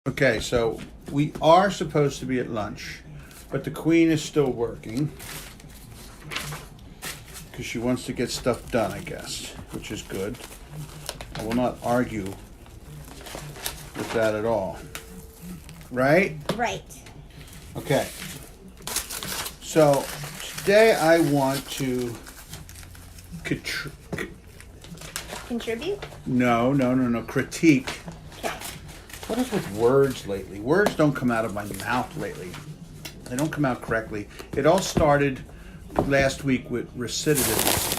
Okay, so we are supposed to be at lunch, but the queen is still working because she wants to get stuff done, I guess, which is good. I will not argue with that at all. Right? Right. Okay. So today I want to Contribute? No. Critique. Okay. What is with words lately? Words don't come out of my mouth lately. They don't come out correctly. It all started last week with recidivism.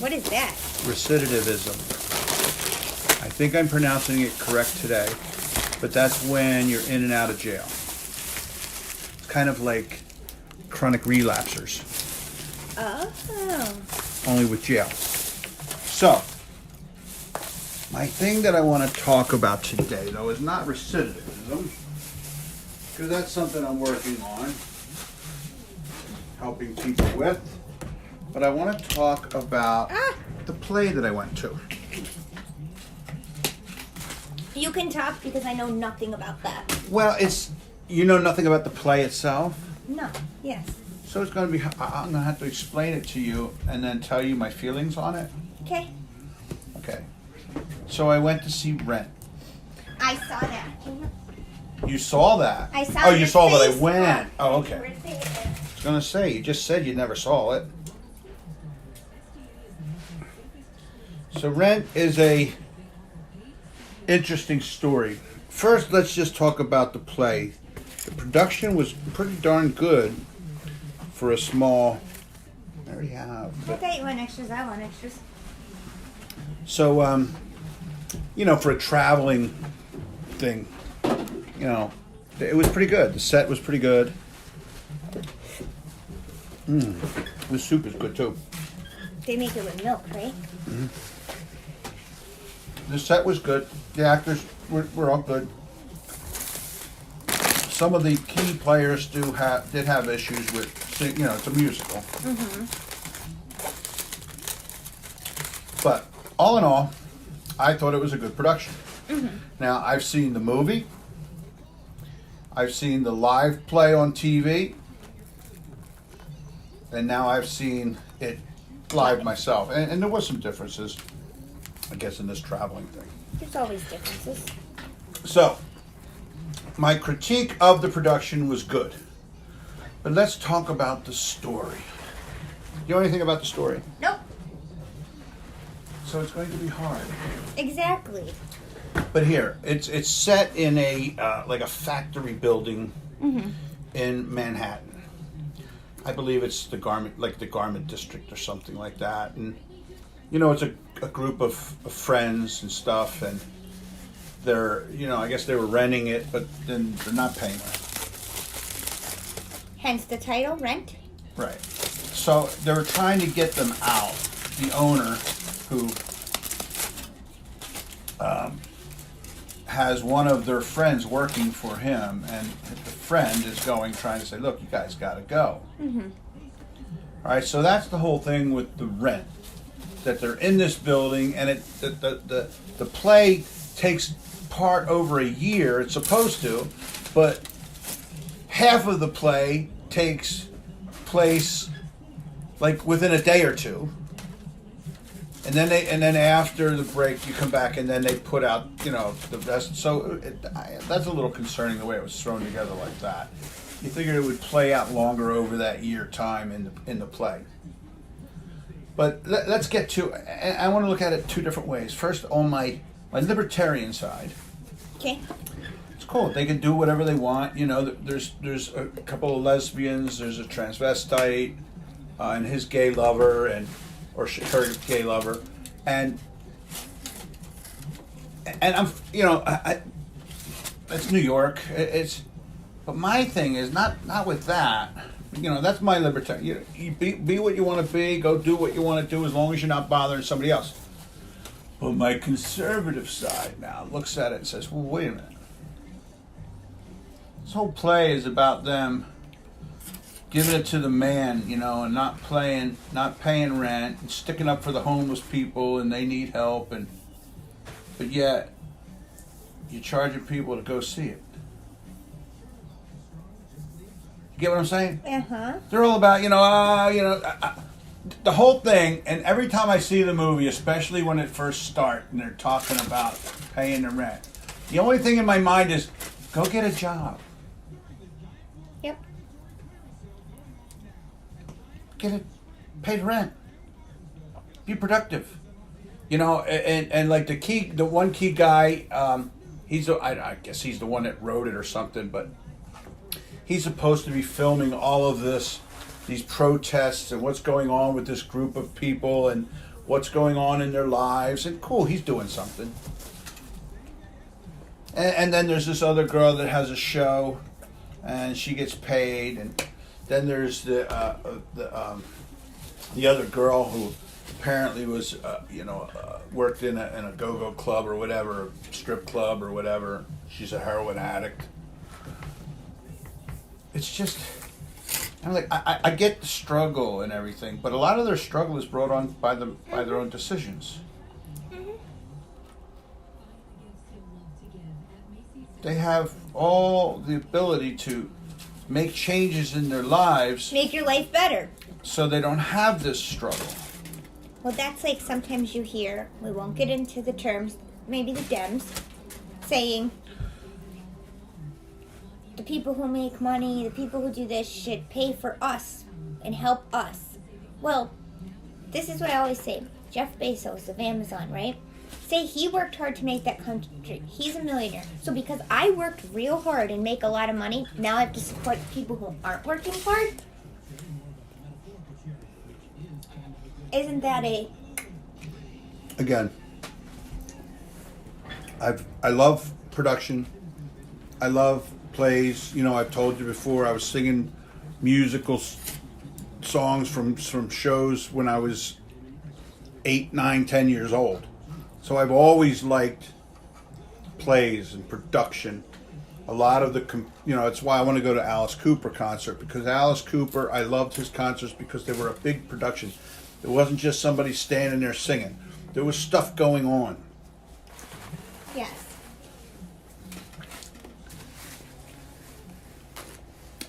What is that? Recidivism. I think I'm pronouncing it correct today, but that's when you're in and out of jail. It's kind of like chronic relapsers. Oh. Only with jail. So, my thing that I want to talk about today, though, is not recidivism, because that's something I'm working on, helping people with. But I want to talk about the play that I went to. You can talk because I know nothing about that. Well, you know nothing about the play itself? No. Yes. So it's going to be, I'm going to have to explain it to you and then tell you my feelings on it. Okay. Okay. So I went to see Rent. I saw that. You saw that? I saw Oh, you your saw that I face. went. Oh, okay. You were saying it. I was going to say, you just said you never saw it. So Rent is a interesting story. First, let's just talk about the play. The production was pretty darn good for a small... I already have. I thought you want extras. I want extras. So, for a traveling thing, it was pretty good. The set was pretty good. The soup is good too. They make it with milk, right? Mm-hmm. The set was good. The actors were all good. Some of the key players did have issues with, it's a musical. Mm-hmm. But all in all, I thought it was a good production. Mm-hmm. Now, I've seen the movie. I've seen the live play on TV. And now I've seen it live myself. And there was some differences, I guess, in this traveling thing. There's always differences. So, my critique of the production was good. But let's talk about the story. You know anything about the story? Nope. So it's going to be hard. Exactly. But here, it's set in a like a factory building in Manhattan. I believe it's the garment district or something like that. And it's a group of friends and stuff, and they're I guess they were renting it, but then they're not paying rent. Hence the title, Rent. Right. So they were trying to get them out. The owner, who has one of their friends working for him, and the friend is trying to say, look, you guys got to go. Mm-hmm. All right, so that's the whole thing with the rent, that they're in this building, and the play takes part over a year. It's supposed to, but half of the play takes place like within a day or two. And then after the break, you come back, and then they put out, the rest. So that's a little concerning the way it was thrown together like that. You figured it would play out longer over that year time in the play. But let's get to. I want to look at it two different ways. First, on my libertarian side. Okay. It's cool. They can do whatever they want. There's a couple of lesbians. There's a transvestite, and his gay lover, or her gay lover, and I'm, it's New York. But my thing is not with that. That's my libertarian. You be what you want to be. Go do what you want to do, as long as you're not bothering somebody else. But my conservative side now looks at it and says, well, wait a minute. This whole play is about them giving it to the man, and not paying rent, and sticking up for the homeless people, and they need help, but yet you're charging people to go see it. You get what I'm saying? They're all about, the whole thing, and every time I see the movie, especially when it first starts and they're talking about paying the rent, the only thing in my mind is, go get a job. Yep. Pay the rent. Be productive. And like the one key guy, I guess he's the one that wrote it or something, but he's supposed to be filming all of these protests and what's going on with this group of people and what's going on in their lives. And cool, he's doing something. And then there's this other girl that has a show, and she gets paid. And then there's the other girl who apparently was, worked in a go-go club or whatever, strip club or whatever. She's a heroin addict. It's just, I'm like, I get the struggle and everything, but a lot of their struggle is brought on by their own decisions. They have all the ability to make changes in their lives. Make your life better. So they don't have this struggle. Well, that's like sometimes you hear, we won't get into the terms, maybe the Dems, saying the people who make money, the people who do this should pay for us and help us. Well, this is what I always say. Jeff Bezos of Amazon, right? Say he worked hard to make that country. He's a millionaire. So because I worked real hard and make a lot of money, now I have to support people who aren't working hard? Isn't that a... Again, I love production. I love plays. I've told you before, I was singing musical songs from shows when I was 8, 9, 10 years old. So I've always liked plays and production. A lot of it's why I want to go to Alice Cooper concert, because Alice Cooper, I loved his concerts because they were a big production. It wasn't just somebody standing there singing. There was stuff going on. Yes.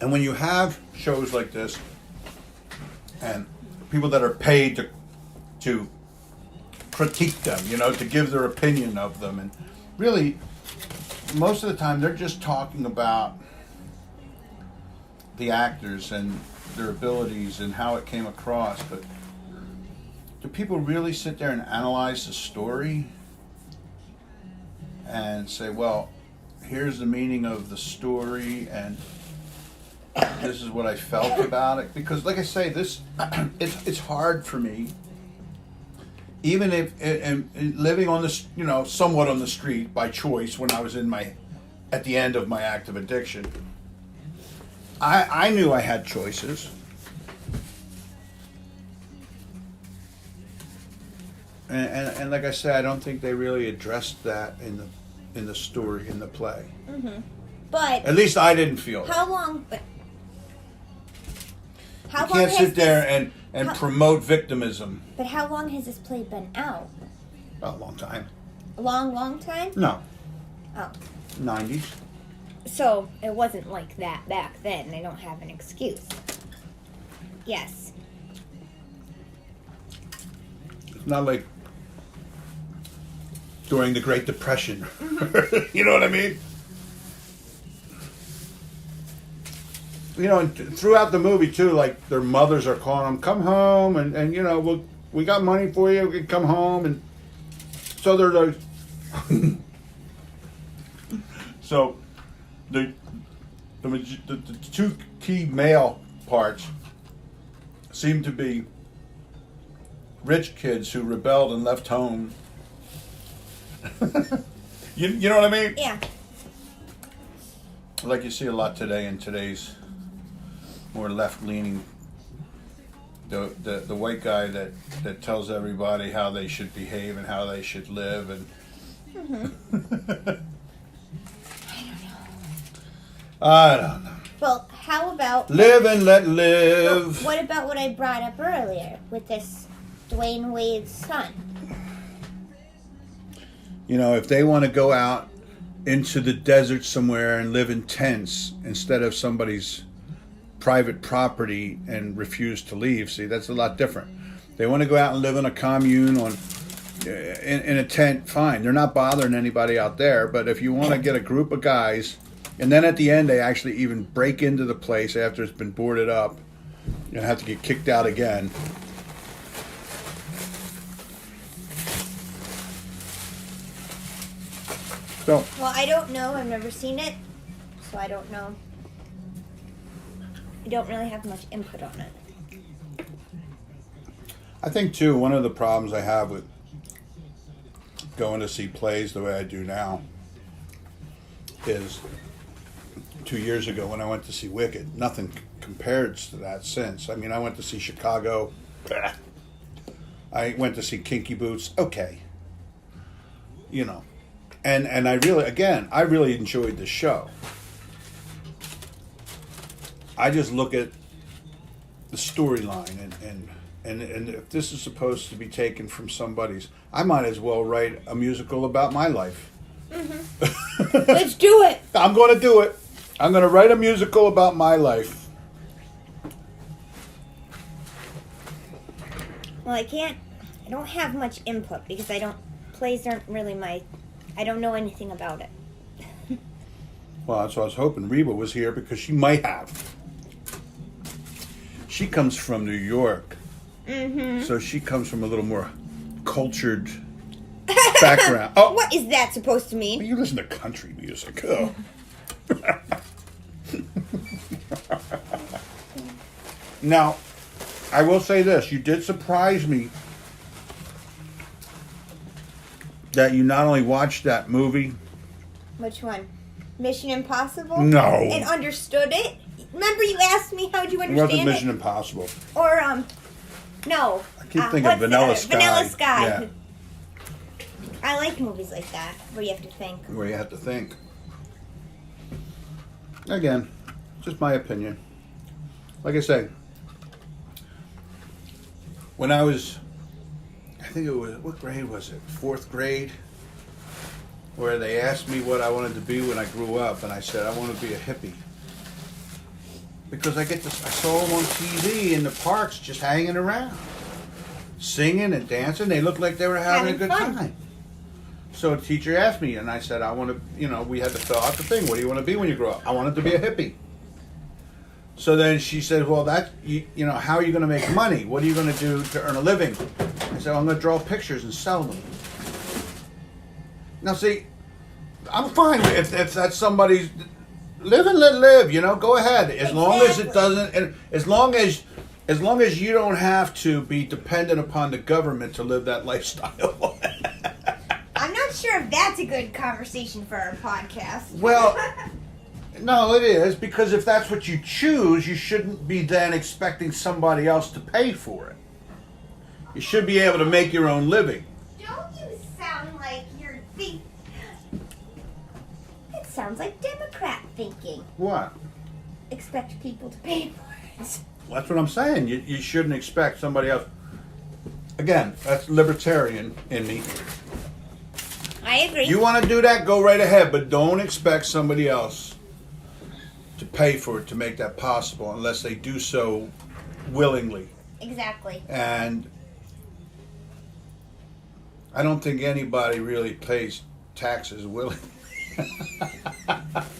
And when you have shows like this, and people that are paid to critique them, to give their opinion of them, and really, most of the time they're just talking about the actors and their abilities and how it came across, but do people really sit there and analyze the story and say, well, here's the meaning of the story and this is what I felt about it? Because like I say, it's hard for me, even if and living on this, somewhat on the street by choice when I was at the end of my active addiction. I knew I had choices. And like I said, I don't think they really addressed that in the story, in the play. Mm-hmm. But at least I didn't feel it. How long? You can't sit there and promote victimism. But how long has this play been out? A long time. A long time? No. Oh. 90s. So it wasn't like that back then. They don't have an excuse. Yes. It's not like during the Great Depression. You know what I mean? And throughout the movie too, like their mothers are calling them, come home, and we got money for you, we can come home, and so they're like, so the two key male parts seem to be rich kids who rebelled and left home. You know what I mean? Yeah. Like you see a lot today in today's more left-leaning, the white guy that tells everybody how they should behave and how they should live, and I don't know. Well, how about live and let live? What about what I brought up earlier with this Dwayne Wade's son? If they want to go out into the desert somewhere and live in tents instead of somebody's private property and refuse to leave. See, that's a lot different. They want to go out and live in a commune in a tent, fine. They're not bothering anybody out there. But if you want to get a group of guys, and then at the end they actually even break into the place after it's been boarded up, and have to get kicked out again. So, well, I don't know. I've never seen it, so I don't know. I don't really have much input on it. I think too, one of the problems I have with going to see plays the way I do now is 2 years ago when I went to see Wicked, nothing compares to that since. I mean, I went to see Chicago. I went to see Kinky Boots. Okay. You know. And I really enjoyed the show. I just look at the storyline and if this is supposed to be taken from somebody's, I might as well write a musical about my life. Mm-hmm. Let's do it. I'm going to do it. I'm going to write a musical about my life. Well, I don't have much input because plays aren't really I don't know anything about it. Well, that's what I was hoping Reba was here because she might have. She comes from New York. Mm-hmm. So she comes from a little more cultured background. Oh, what is that supposed to mean? You listen to country music. Oh. Now, I will say this. You did surprise me that you not only watched that movie. Which one? Mission Impossible? No. And understood it? Remember you asked me how'd you understand it? It wasn't Mission Impossible. Or, no. I keep thinking of Vanilla Sky. Vanilla Sky. Yeah. I like movies like that, where you have to think. Where you have to think. Again, just my opinion. Like I say, when I was, I think it was, what grade was it? 4th grade? Where they asked me what I wanted to be when I grew up, and I said, I want to be a hippie. Because I saw them on TV in the parks just hanging around. Singing and dancing. They looked like they were having a good time. So a teacher asked me, and I said, I want to, we had to fill out the thing. What do you want to be when you grow up? I wanted to be a hippie. So then she said, well, how are you going to make money? What are you going to do to earn a living? I said, I'm going to draw pictures and sell them. Now, see, I'm fine if that's somebody's live and let live. Go ahead. As long as it doesn't, and as long as you don't have to be dependent upon the government to live that lifestyle. I'm not sure if that's a good conversation for our podcast. Well, no, it is, because if that's what you choose, you shouldn't be then expecting somebody else to pay for it. You should be able to make your own living. Don't you sound like you're thinking... It sounds like Democrat thinking. What? Expect people to pay for it. Well, that's what I'm saying. You shouldn't expect somebody else. Again, that's libertarian in me. I agree. You want to do that, go right ahead, but don't expect somebody else to pay for it to make that possible unless they do so willingly. Exactly. And I don't think anybody really pays taxes willingly.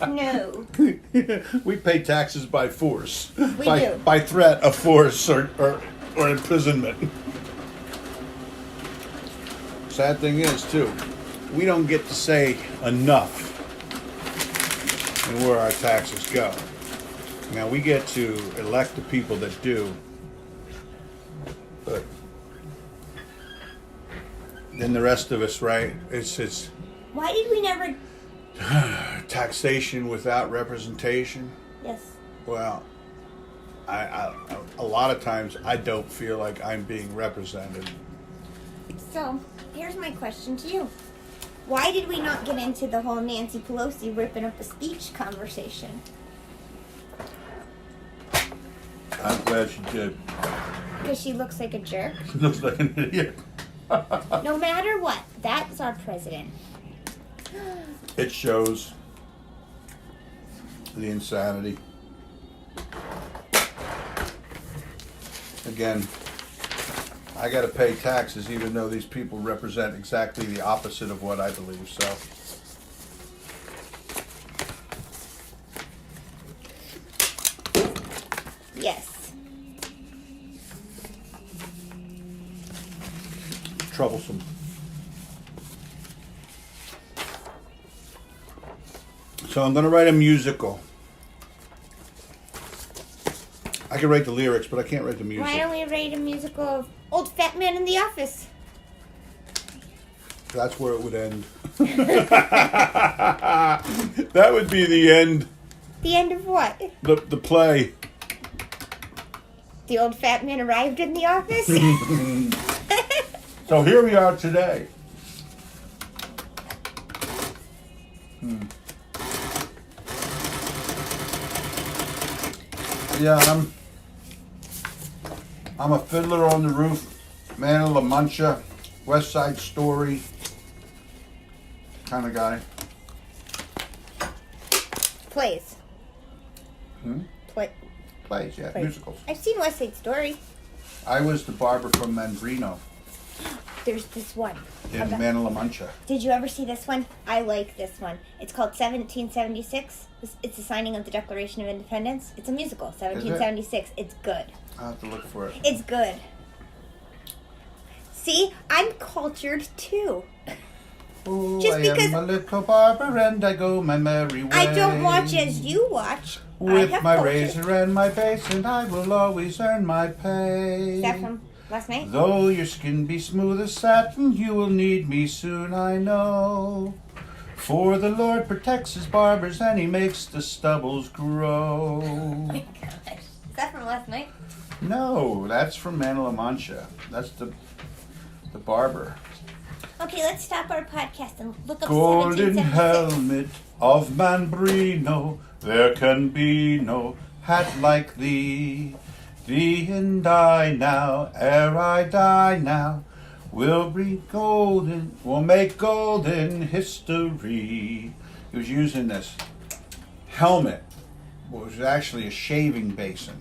No. We pay taxes by force. We do. By threat of force or imprisonment. Sad thing is, too, we don't get to say enough in where our taxes go. Now, we get to elect the people that do, but then the rest of us, right, it's Why did we never... taxation without representation. Yes. Well, I a lot of times I don't feel like I'm being represented. So, here's my question to you. Why did we not get into the whole Nancy Pelosi ripping up a speech conversation? I'm glad she did. Because she looks like a jerk. She looks like an idiot. No matter what, that's our president. It shows the insanity. Again, I got to pay taxes even though these people represent exactly the opposite of what I believe, so. Yes. Troublesome. So I'm going to write a musical. I can write the lyrics, but I can't write the music. Why don't we write a musical of Old Fat Man in the Office? That's where it would end. That would be the end. The end of what? The play. The old fat man arrived in the office? So here we are today. Yeah, I'm a Fiddler on the Roof, Man of La Mancha, West Side Story kind of guy. Plays. Plays, yeah, Plays. musicals. I've seen West Side Story. I was the barber from Mandrino There's this one. in Man of La Mancha. Did you ever see this one? I like this one. It's called 1776. It's the signing of the Declaration of Independence. It's a musical, 1776. It's good. I'll have to look for it. It's good. See, I'm cultured too. Oh, Just I because- am a little barber and I go my merry way. I don't watch as you watch. I With have my culture. razor and my base, and I will always earn my pay. Is that from last night? Though your skin be smooth as satin, you will need me soon, I know. For the Lord protects his barbers, and he makes the stubbles grow. Oh my gosh. Is that from last night? No, that's from Man of La Mancha. That's the barber. Okay, let's stop our podcast and look up Golden 1776. helmet of Mambrino, there can be no hat like thee. Thee and I now, ere I die now, will make golden history. He was using this helmet, which was actually a shaving basin.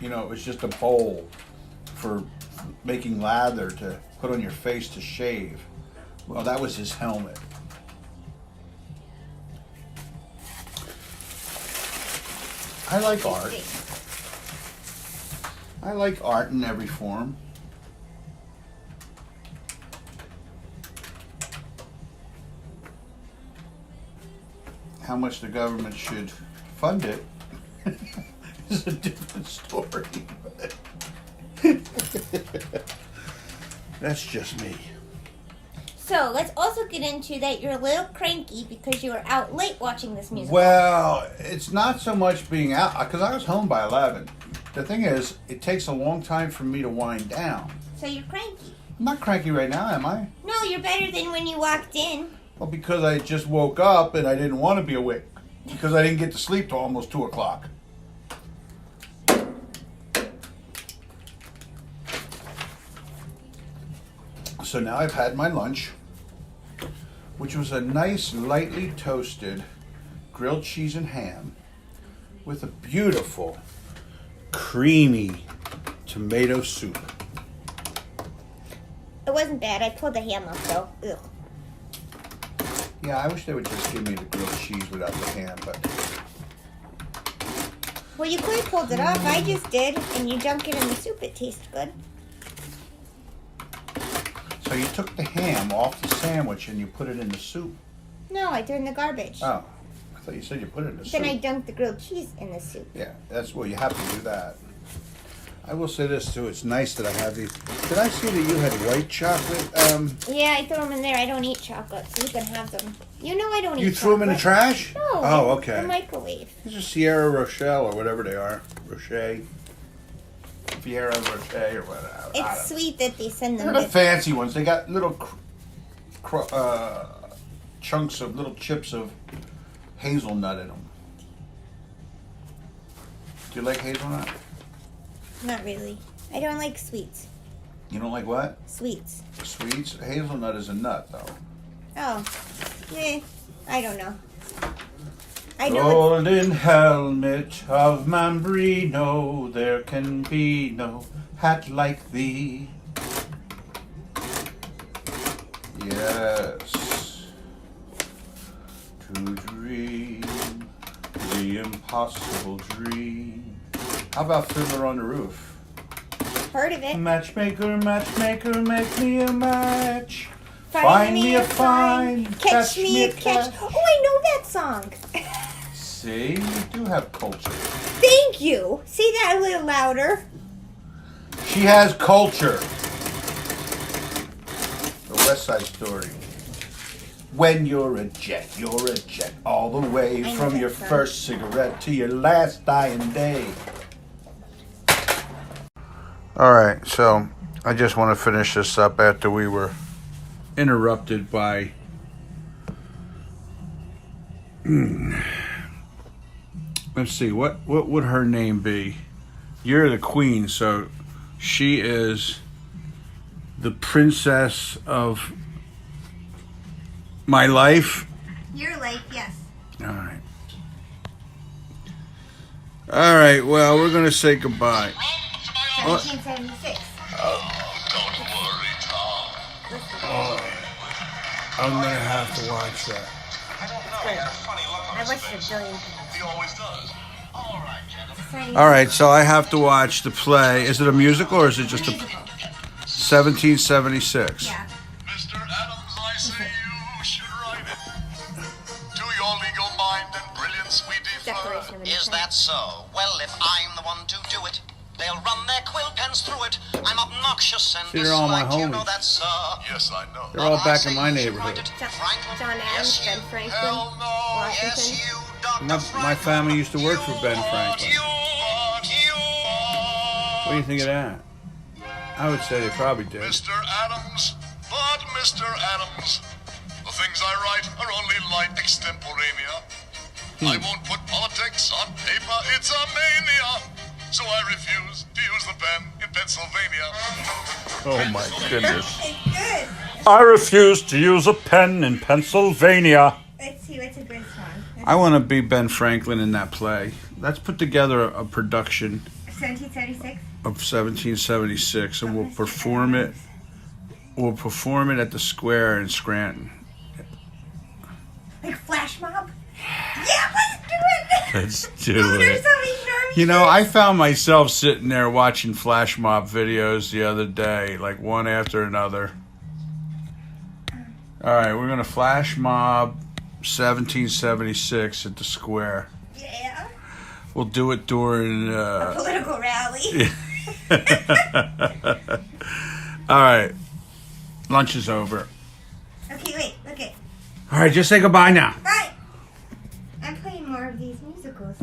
You know, it was just a bowl for making lather to put on your face to shave. Well, that was his helmet. I like art. I like art in every form. How much the government should fund it is a different story. But that's just me. So let's also get into that you're a little cranky because you were out late watching this musical. Well, it's not so much being out, because I was home by 11. The thing is, it takes a long time for me to wind down. So you're cranky. I'm not cranky right now, am I? No, you're better than when you walked in. Well, because I just woke up and I didn't want to be awake. Because I didn't get to sleep till almost 2 o'clock. So now I've had my lunch, which was a nice, lightly toasted grilled cheese and ham with a beautiful, creamy tomato soup. It wasn't bad. I pulled the ham off though. Ugh. Yeah, I wish they would just give me the grilled cheese without the ham, but Well, you could have pulled it off. I just did, and you dunked it in the soup. It tastes good. so you took the ham off the sandwich and you put it in the soup. No, I threw it in the garbage. Oh, I thought you said you put it in the Then I soup. dunked the grilled cheese in the soup. Yeah, that's well, you have to do that. I will say this too. It's nice that I have these. Did I see that you had white chocolate? Yeah, I threw them in there. I don't eat chocolate, so you can have them. You know I don't eat You threw them in the chocolate. trash? No. Oh, in okay. The microwave. These are Sierra Rochelle or whatever they are. Rocher. Sierra Rocher or whatever. I don't It's sweet that they send them. They're the This. fancy ones. They got little chunks of little chips of hazelnut in them. Do you like hazelnut? Not really. I don't like sweets. You don't like what? Sweets. Sweets? Hazelnut is a nut, though. Oh. I don't know. I know Golden helmet of Mambrino, there can be no hat like thee. Yes, to dream the impossible dream. How about Fiddler on the Roof? heard of it. Matchmaker, matchmaker, make me a match. Find me a find, catch me a catch. Oh, I know that song. See, you do have culture. Thank you. Say that a little louder. She has culture. The West Side Story. When you're a jet, all the way I know from that your song. first cigarette to your last dying day. All right, so I just want to finish this up after we were interrupted by let's see, what would her name be? You're the queen, so she is the princess of my life. Your life, yes. All right, well, we're going to say goodbye. 1776. Don't worry, Tom. I'm going to have to watch that. I don't know. He had a funny look on I his watched it a face. billion times. He always does. All right, gentlemen. All right, so I have to watch the play. Is it a musical or is it just a Musical. 1776? Yeah. Mr. Adams, I say you should write it. To your legal mind and brilliance we defer. Declaration of Is that so? Well, if I'm the one to do it, they'll run their quill pens through it. I'm obnoxious and See, they're all my disliked, you homies. know that, sir. Yes, I know. They're all But I back say in my you should neighborhood. write it. John Franklin? Adams, Yes, Ben you. Franklin, Hell no. Washington. Yes, you, Dr. My Franklin. family used to work for Ben Franklin. You. What do you think of that? I would say they probably did. Mr. Adams, but Mr. Adams, the things I write are only light extemporanea. I won't put politics on paper, it's a mania. So I refuse to use the pen in Pennsylvania. Oh my goodness. It's good. I refuse to use a pen in Pennsylvania. Let's see what's a good song. I want to be Ben Franklin in that play. Let's put together a production 1776. of 1776 and we'll perform it. We'll perform it at the Square in Scranton. Like flash mob? Yeah, let's do it! Let's Oh, do there's it. so many nerves. You know, I found myself sitting there watching flash mob videos the other day, like one after another. All right, we're going to flash mob 1776 at the Square. Yeah. We'll do it during... Political rally. All right, lunch is over. Okay, wait, okay. All right, just say goodbye now. Bye! I'm playing more of these musicals.